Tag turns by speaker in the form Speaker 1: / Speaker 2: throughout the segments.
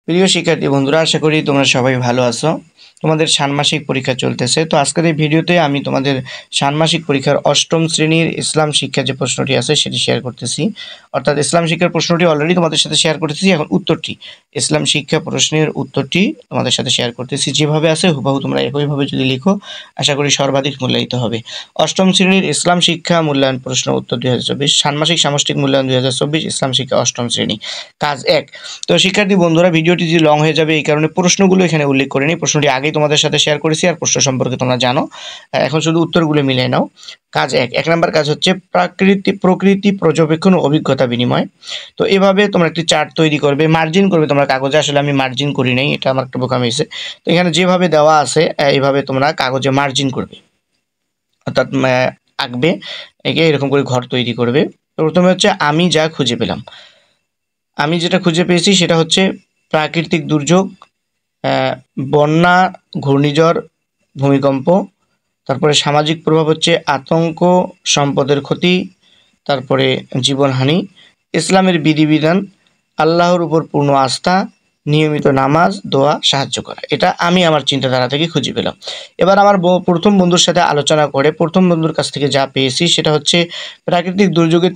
Speaker 1: প্রিয় শিক্ষার্থী বন্ধুরা, আশা করি তোমরা সবাই ভালো আছো। তোমাদের ষান্মাসিক পরীক্ষা চলতেছে। তো আজকের এই ভিডিওতে আমি তোমাদের ষান্মাসিক পরীক্ষার অষ্টম শ্রেণীর ইসলাম শিক্ষা যে প্রশ্নটি আছে সেটি শেয়ার করতেছি। অর্থাৎ ইসলাম শিক্ষার প্রশ্নটি অলরেডি তোমাদের সাথে শেয়ার করতেছি, এখন উত্তরটি ইসলাম শিক্ষা প্রশ্নের উত্তরটি তোমাদের সাথে শেয়ার করতেছি। যেভাবে আছে হুবহু তোমরা একইভাবে যদি লিখো, আশা করি সর্বাধিক মূল্যায়িত হবে। অষ্টম শ্রেণীর ইসলাম শিক্ষা মূল্যায়ন প্রশ্ন উত্তর 2024, ষান্মাসিক সামষ্টিক মূল্যায়ন 2024, ইসলাম শিক্ষা অষ্টম শ্রেণী, কাজ 1। তো শিক্ষার্থী বন্ধুরা, ভিডিওটি যে লং হয়ে যাবে এই কারণে প্রশ্নগুলো এখানে উল্লেখ করিনি। প্রশ্নটি আগেই তোমাদের সাথে শেয়ার করেছি আর প্রশ্ন সম্পর্কে তোমরা জানো। এখন শুধু উত্তরগুলো মিলিয়ে নাও। কাজ 1, 1 নম্বর কাজ হচ্ছে প্রকৃতি পর্যবেক্ষণ ও অভিজ্ঞতা বিনিময়। তো এভাবে তোমরা একটি চার্ট তৈরি করবে, মার্জিন করবে তোমরা কাগজে। আসলে আমি মার্জিন করি নাই, এটা আমার একটা বোকামি হয়েছে। তো এখানে যেভাবে দেওয়া আছে এইভাবে তোমরা কাগজে মার্জিন করবে, অর্থাৎ আঁকবে, একে এরকম করে ঘর তৈরি করবে। প্রথমে হচ্ছে আমি যা খুঁজে পেলাম। আমি যেটা খুঁজে পেয়েছি সেটা হচ্ছে প্রাকৃতিক দুর্যোগ, বন্যা, ঘূর্ণিঝড়, ভূমিকম্প। তারপরে সামাজিক প্রভাব হচ্ছে আতঙ্ক, সম্পদের ক্ষতি, তারপরে জীবনহানি। ইসলামের বিধিবিধান, আল্লাহর উপর পূর্ণ আস্থা, নিয়মিত নামাজ, দোয়া, সাহায্য করা। এটা আমি আমার চিন্তাধারা থেকে খুঁজে পেলাম। এবার আমার প্রথম বন্ধুর সাথে আলোচনা করে প্রথম বন্ধুর কাছ থেকে যা পেয়েছি সেটা হচ্ছে প্রাকৃতিক দুর্যোগে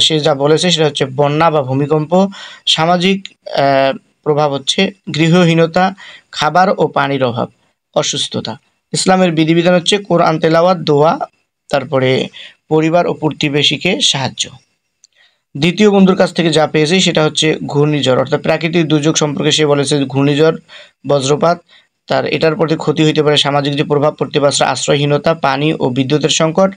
Speaker 1: সে যা বলেছে সেটা হচ্ছে বন্যা বা ভূমিকম্প। সামাজিক প্রভাব হচ্ছে গৃহহীনতা, খাবার ও পানির অভাব, অসুস্থতা। ইসলামের বিধিবিধান হচ্ছে কোরআন তেলাওয়াত, দোয়া, তারপরে পরিবার ও প্রতিবেশীকে সাহায্য। দ্বিতীয় বন্ধুর কাছ থেকে যা পেয়েছি সেটা হচ্ছে ঘূর্ণিঝড়, অর্থাৎ প্রাকৃতিক দুর্যোগ সম্পর্কে সে বলেছে ঘূর্ণিঝড়, বজ্রপাত, এটার প্রতি ক্ষতি হইতে পারে সামাজিক যে প্রভাব পড়তে পারে আশ্রয়হীনতা, পানি ও বিদ্যুতের সংকট।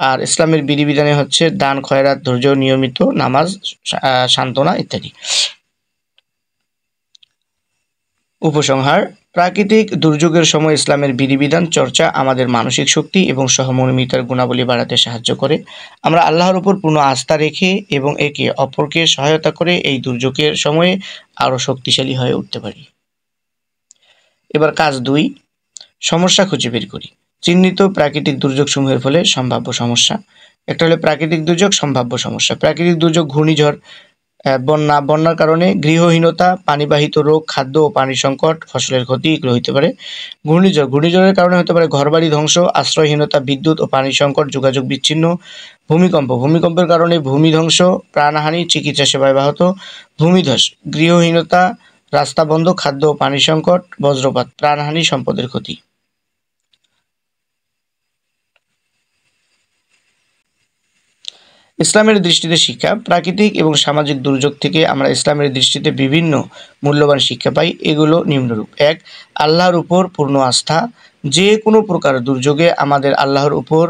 Speaker 1: আর ইসলামের বিধিবিধানে হচ্ছে দান, খয়রাত, ধৈর্য, নিয়মিত নামাজ, সান্ত্বনা ইত্যাদি। উপসংহার: প্রাকৃতিক দুর্যোগের সময় ইসলামের বিধিবিধান চর্চা আমাদের মানসিক শক্তি এবং সহমর্মিতার গুণাবলী বাড়াতে সাহায্য করে। আমরা আল্লাহর উপর পূর্ণ আস্থা রেখে এবং একে অপরকে সহায়তা করে এই দুর্যোগের সময়ে আরও শক্তিশালী হয়ে উঠতে পারি। এবার কাজ 2, সমস্যা খুঁজে বের করি। চিহ্নিত প্রাকৃতিক দুর্যোগ সমূহের ফলে সম্ভাব্য সমস্যা। একটা হলো প্রাকৃতিক দুর্যোগ, সম্ভাব্য সমস্যা। প্রাকৃতিক দুর্যোগ ঘূর্ণিঝড়, বন্যার কারণে গৃহহীনতা, পানিবাহিত রোগ, খাদ্য ও পানির সংকট, ফসলের ক্ষতি এগুলো হতে পারে। ঘূর্ণিঝড়ের কারণে হতে পারে ঘরবাড়ি ধ্বংস, আশ্রয়হীনতা, বিদ্যুৎ ও পানির সংকট, যোগাযোগ বিচ্ছিন্ন। ভূমিকম্পের কারণে ভূমি ধ্বংস, প্রাণহানি, চিকিৎসা সেবায় ব্যাহত। ভূমিধস, গৃহহীনতা, রাস্তা বন্ধ, খাদ্য ও পানির সংকট। বজ্রপাত, প্রাণহানি, সম্পদের ক্ষতি। ইসলামের দৃষ্টিতে শিক্ষা: প্রাকৃতিক এবং সামাজিক দুর্যোগ থেকে আমরা ইসলামের দৃষ্টিতে বিভিন্ন মূল্যবান শিক্ষা পাই। এগুলো নিম্নরূপ: 1, আল্লাহর উপর পূর্ণ আস্থা। যে কোনো প্রকার দুর্যোগে আমাদের আল্লাহর উপর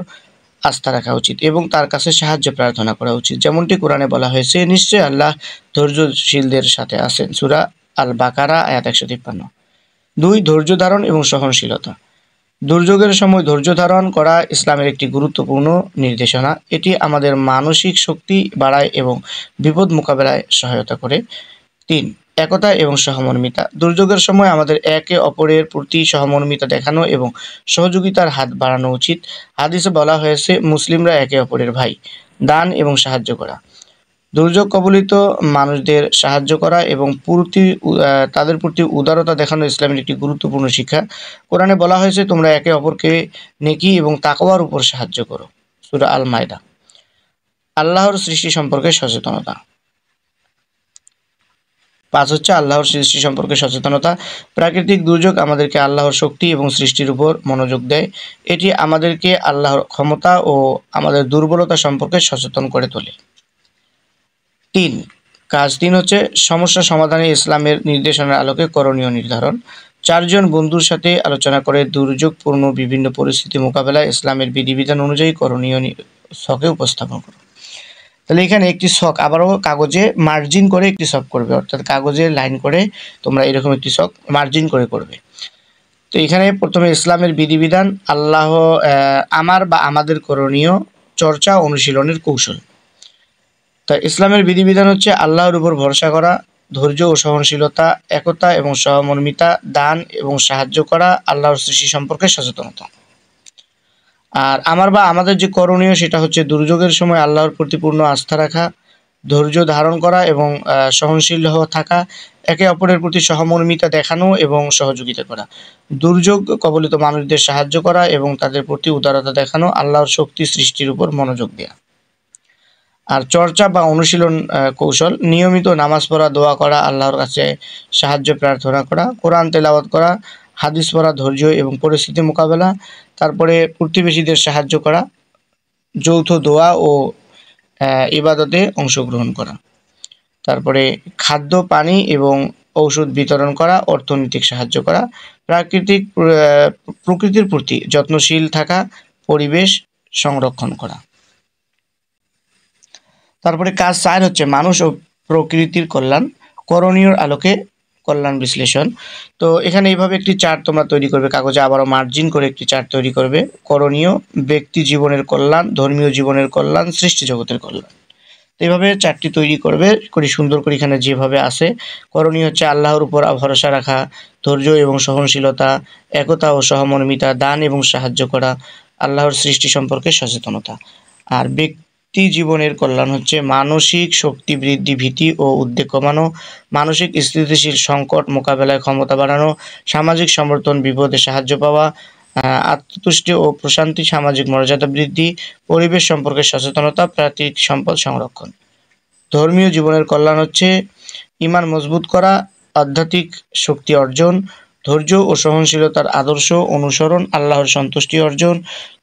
Speaker 1: আস্থা রাখা উচিত এবং তার কাছে সাহায্য প্রার্থনা করা উচিত, যেমনটি কোরআনে বলা হয়েছে, নিশ্চয় আল্লাহ ধৈর্যশীলদের সাথে আছেন। সূরা আল বাকারা আয়াত 153। 2, ধৈর্য ধারণ এবং সহনশীলতা। দুর্যোগের সময় ধৈর্য ধারণ করা ইসলামের একটি গুরুত্বপূর্ণ নির্দেশনা। এটি আমাদের মানসিক শক্তি বাড়ায় এবং বিপদ মোকাবেলায় সহায়তা করে। 3, একতা এবং সহমর্মিতা। দুর্যোগের সময় আমাদের একে অপরের প্রতি সহমর্মিতা দেখানো এবং সহযোগিতার হাত বাড়ানো উচিত। হাদিসে বলা হয়েছে, মুসলিমরা একে অপরের ভাই। দান এবং সাহায্য করা। দুর্যোগ কবলিত মানুষদের সাহায্য করা এবং তাদের প্রতি উদারতা দেখানো ইসলামের একটি গুরুত্বপূর্ণ শিক্ষা। কোরআনে বলা হয়েছে, তোমরা একে অপরকে নেকি এবং তাকওয়ার উপর সাহায্য করো। সূরা আল মায়দা। আল্লাহর সৃষ্টি সম্পর্কে সচেতনতা। 5 হচ্ছে আল্লাহর সৃষ্টি সম্পর্কে সচেতনতা। প্রাকৃতিক দুর্যোগ আমাদেরকে আল্লাহর শক্তি এবং সৃষ্টির উপর মনোযোগ দেয়। এটি আমাদেরকে আল্লাহর ক্ষমতা ও আমাদের দুর্বলতা সম্পর্কে সচেতন করে তোলে। 3, কাজ 3 হচ্ছে সমস্যা সমাধানে ইসলামের নির্দেশনার আলোকে করণীয় নির্ধারণ। 4 জন বন্ধুর সাথে আলোচনা করে দুর্যোগপূর্ণ বিভিন্ন পরিস্থিতি মোকাবেলায় ইসলামের বিধিবিধান অনুযায়ী করণীয় ছকে উপস্থাপন করো। তাহলে এখানে একটি ছক আবারও কাগজে মার্জিন করে একটি ছক করবে, অর্থাৎ কাগজে লাইন করে তোমরা এরকম একটি ছক মার্জিন করে করবে। তো এখানে প্রথমে ইসলামের বিধিবিধান, আমার বা আমাদের করণীয়, চর্চা অনুশীলনের কৌশল। তা ইসলামের বিধিবিধান হচ্ছে আল্লাহর উপর ভরসা করা, ধৈর্য ও সহনশীলতা, একতা এবং সহমর্মিতা, দান এবং সাহায্য করা, আল্লাহর সৃষ্টি সম্পর্কে সচেতনতা। আর আমার বা আমাদের যে করণীয় সেটা হচ্ছে দুর্যোগের সময় আল্লাহর প্রতি পূর্ণ আস্থা রাখা, ধৈর্য ধারণ করা এবং সহনশীল থাকা, একে অপরের প্রতি সহমর্মিতা দেখানো এবং সহযোগিতা করা। দুর্যোগ কবলিত মানুষদের সাহায্য করা এবং তাদের প্রতি উদারতা দেখানো। আল্লাহর শক্তি সৃষ্টির উপর মনোযোগ দেওয়া। আর চর্চা বা অনুশীলন কৌশল: নিয়মিত নামাজ পড়া, দোয়া করা, আল্লাহর কাছে সাহায্য প্রার্থনা করা, কোরআন তেলাওয়াত করা, হাদিস পড়া, ধৈর্য এবং পরিস্থিতি মোকাবেলা। তারপরে প্রতিবেশীদের সাহায্য করা, যৌথ দোয়া ও ইবাদতে অংশগ্রহণ করা। তারপরে খাদ্য, পানি এবং ঔষধ বিতরণ করা, অর্থনৈতিক সাহায্য করা, প্রকৃতির প্রতি যত্নশীল থাকা, পরিবেশ সংরক্ষণ করা। তারপরে কাজ 4 হচ্ছে মানুষ ও প্রকৃতির কল্যাণ, করণীয় আলোকে কল্যাণ বিশ্লেষণ। তো এখানে এইভাবে একটি চার্ট তোমরা তৈরি করবে, কাগজে আবারও মার্জিন করে একটি চার্ট তৈরি করবে। করণীয়: ব্যক্তি জীবনের কল্যাণ, ধর্মীয় জীবনের কল্যাণ, সৃষ্টি জগতের কল্যাণ। তো এইভাবে চার্টটি তৈরি করবে, করে সুন্দর করে এখানে যেভাবে আছে। করণীয় হচ্ছে আল্লাহর উপর ভরসা রাখা, ধৈর্য এবং সহনশীলতা, একতা ও সহমর্মিতা, দান এবং সাহায্য করা, আল্লাহর সৃষ্টি সম্পর্কে সচেতনতা। আর ব্যক্তি জীবনের কল্যাণ হচ্ছে মানসিক শক্তি বৃদ্ধি, ভীতি ও উদ্বেগ কমানো, মানসিক স্থিতিশীল সংকট মোকাবেলায় ক্ষমতা বাড়ানো, সামাজিক সমর্থন, বিপদে সাহায্য পাওয়া, আত্মতুষ্টি ও প্রশান্তি, সামাজিক মর্যাদা বৃদ্ধি, পরিবেশ সম্পর্কে সচেতনতা, প্রাকৃতিক সম্পদ সংরক্ষণ। ধর্মীয় জীবনের কল্যাণ হচ্ছে ঈমান মজবুত করা, আধ্যাত্মিক শক্তি অর্জন, ধৈর্য ও সহনশীলতার আদর্শ অনুসরণ, আল্লাহর সন্তুষ্টি অর্জন।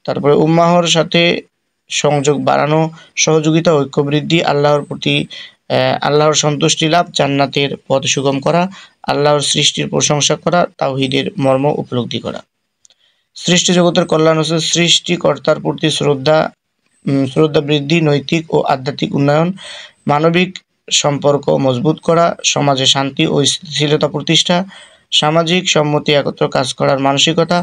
Speaker 1: তারপরে উম্মাহর সাথে সংযোগ বাড়ানো, সহযোগিতা ঐক্য বৃদ্ধি, আল্লাহর সন্তুষ্টি লাভ, জান্নাতের পথ সুগম করা, আল্লাহর সৃষ্টির প্রশংসা করা, তাওহীদের মর্ম উপলব্ধি করা। সৃষ্টি জগতের কল্যাণ হচ্ছে সৃষ্টিকর্তার প্রতি শ্রদ্ধা বৃদ্ধি, নৈতিক ও আধ্যাত্মিক উন্নয়ন, মানবিক সম্পর্ক মজবুত করা, সমাজে শান্তি ও স্থিতিশীলতা প্রতিষ্ঠা, সামাজিক সম্মতি একত্র কাজ করার মানসিকতা,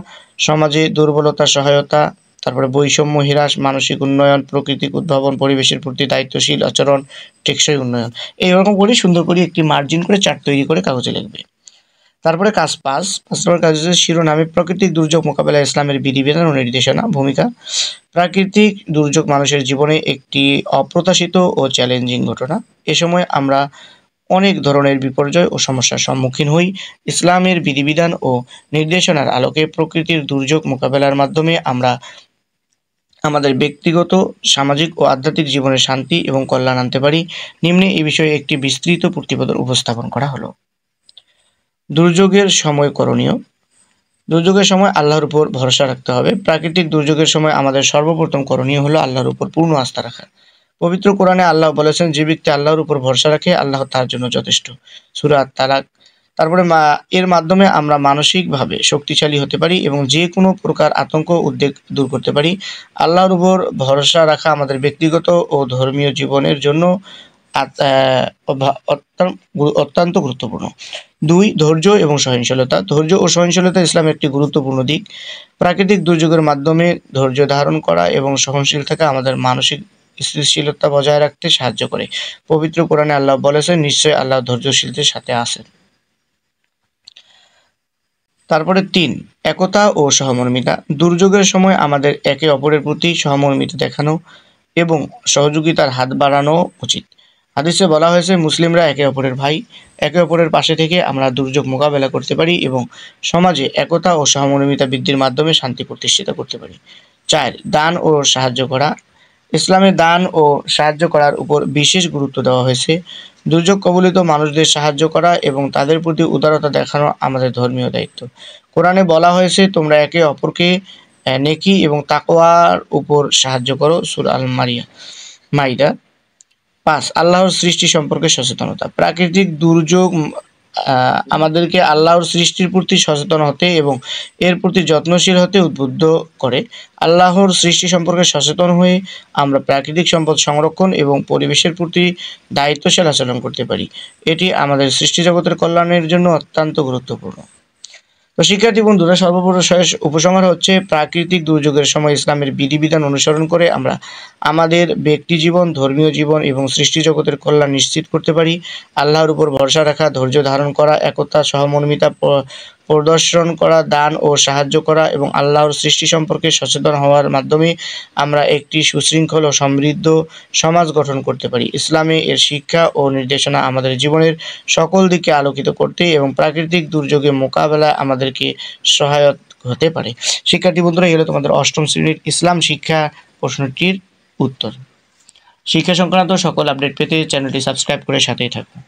Speaker 1: সমাজে দুর্বলতা সহায়তা, তারপরে বৈষম্য হ্রাস, মানসিক উন্নয়ন, প্রাকৃতিক উদ্ভাবন, পরিবেশের প্রতি দায়িত্বশীল আচরণ, টেকসই উন্নয়ন। এইরকম করে সুন্দর করে একটি মার্জিন করে চার্ট তৈরি করে কাগজে লিখবে। তারপরে কাজ 5 নম্বর কাজ হচ্ছে শিরোনামে প্রাকৃতিক দুর্যোগ মোকাবেলায় ইসলামের বিধিবিধান ও নির্দেশনা। ভূমিকা: প্রাকৃতিক দুর্যোগ মানুষের জীবনে একটি অপ্রত্যাশিত ও চ্যালেঞ্জিং ঘটনা। এ সময় আমরা অনেক ধরনের বিপর্যয় ও সমস্যার সম্মুখীন হই। ইসলামের বিধিবিধান ও নির্দেশনার আলোকে প্রকৃতির দুর্যোগ মোকাবেলার মাধ্যমে আমরা আমাদের ব্যক্তিগত, সামাজিক ও আধ্যাত্মিক জীবনে শান্তি এবং কল্যাণ আনতে পারি। নিম্নে এই বিষয়ে একটি বিস্তৃত প্রতিবেদন উপস্থাপন করা হলো। দুর্যোগের সময় করণীয়: দুর্যোগের সময় আল্লাহর উপর ভরসা রাখতে হবে। প্রাকৃতিক দুর্যোগের সময় আমাদের সর্বপ্রথম করণীয় হলো আল্লাহর উপর পূর্ণ আস্থা রাখা। পবিত্র কোরআনে আল্লাহ বলেছেন, যে ব্যক্তি আল্লাহর উপর ভরসা রাখে আল্লাহ তার জন্য যথেষ্ট। সূরা আত-তালাক। তারপরে এর মাধ্যমে আমরা মানসিকভাবে শক্তিশালী হতে পারি এবং যে কোনো প্রকার আতঙ্ক উদ্বেগ দূর করতে পারি। আল্লাহর উপর ভরসা রাখা আমাদের ব্যক্তিগত ও ধর্মীয় জীবনের জন্য অত্যন্ত গুরুত্বপূর্ণ। 2. ধৈর্য এবং সহনশীলতা। ধৈর্য ও সহনশীলতা ইসলামের একটি গুরুত্বপূর্ণ দিক। প্রাকৃতিক দুর্যোগের মাধ্যমে ধৈর্য ধারণ করা এবং সহনশীল থাকা আমাদের মানসিক স্থিতিশীলতা বজায় রাখতে সাহায্য করে। পবিত্র কোরআনে আল্লাহ বলেছেন, নিশ্চয়ই আল্লাহ ধৈর্যশীলদের সাথে আছেন। তারপরে 3. একতা ও সহমর্মিতা। দুর্যোগের সময় আমাদের একে অপরের প্রতি সহমর্মিতা দেখানো এবং সহযোগিতার হাত বাড়ানো উচিত। হাদিসে বলা হয়েছে, মুসলিমরা একে অপরের ভাই। একে অপরের পাশে থেকে আমরা দুর্যোগ মোকাবেলা করতে পারি এবং সমাজে একতা ও সহমর্মিতা বৃদ্ধির মাধ্যমে শান্তি প্রতিষ্ঠিত করতে পারি। 4. দান ও সাহায্য করা। ইসলামে দান ও সাহায্য করার উপর বিশেষ গুরুত্ব দেওয়া হয়েছে। দুর্যোগ কবলিত মানুষদের সাহায্য করা এবং তাদের প্রতি উদারতা দেখানো আমাদের ধর্মীয় দায়িত্ব। কোরআনে বলা হয়েছে, তোমরা একে অপরকে নেকি এবং তাকওয়ার উপর সাহায্য করো। সূরা মাইদা। 5. আল্লাহর সৃষ্টি সম্পর্কে সচেতনতা। প্রাকৃতিক দুর্যোগ আমাদেরকে আল্লাহর সৃষ্টির প্রতি সচেতন হতে এবং এর প্রতি যত্নশীল হতে উদ্বুদ্ধ করে। আল্লাহর সৃষ্টি সম্পর্কে সচেতন হয়ে আমরা প্রাকৃতিক সম্পদ সংরক্ষণ এবং পরিবেশের প্রতি দায়িত্বশীল আচরণ করতে পারি। এটি আমাদের সৃষ্টি জগতের কল্যাণের জন্য অত্যন্ত গুরুত্বপূর্ণ। তো শিক্ষার্থী বন্ধুরা, সর্বশেষ উপসংহার হচ্ছে, প্রাকৃতিক দুর্যোগের সময় ইসলামের বিধিবিধান অনুসরণ করে আমরা আমাদের ব্যক্তি জীবন, ধর্মীয় জীবন এবং সৃষ্টি জগতের কল্যাণ নিশ্চিত করতে পারি। আল্লাহর উপর ভরসা রাখা, ধৈর্য ধারণ করা, একতা, সহমর্মিতা, প্রদর্শন করা, দান ও সাহায্য করা এবং আল্লাহর সৃষ্টি সম্পর্কে সচেতন হওয়ার মাধ্যমে আমরা একটি সুশৃঙ্খল ও সমৃদ্ধ সমাজ গঠন করতে পারি। ইসলামে এর শিক্ষা ও নির্দেশনা আমাদের জীবনের সকল দিকে আলোকিত করতে এবং প্রাকৃতিক দুর্যোগে মোকাবেলায় আমাদেরকে সহায়ক হতে পারে। শিক্ষার্থী বন্ধুরা, এই হলো তোমাদের অষ্টম শ্রেণীর ইসলাম শিক্ষা প্রশ্নটির উত্তর। শিক্ষা সংক্রান্ত সকল আপডেট পেতে চ্যানেলটি সাবস্ক্রাইব করে সাথেই থাকুন।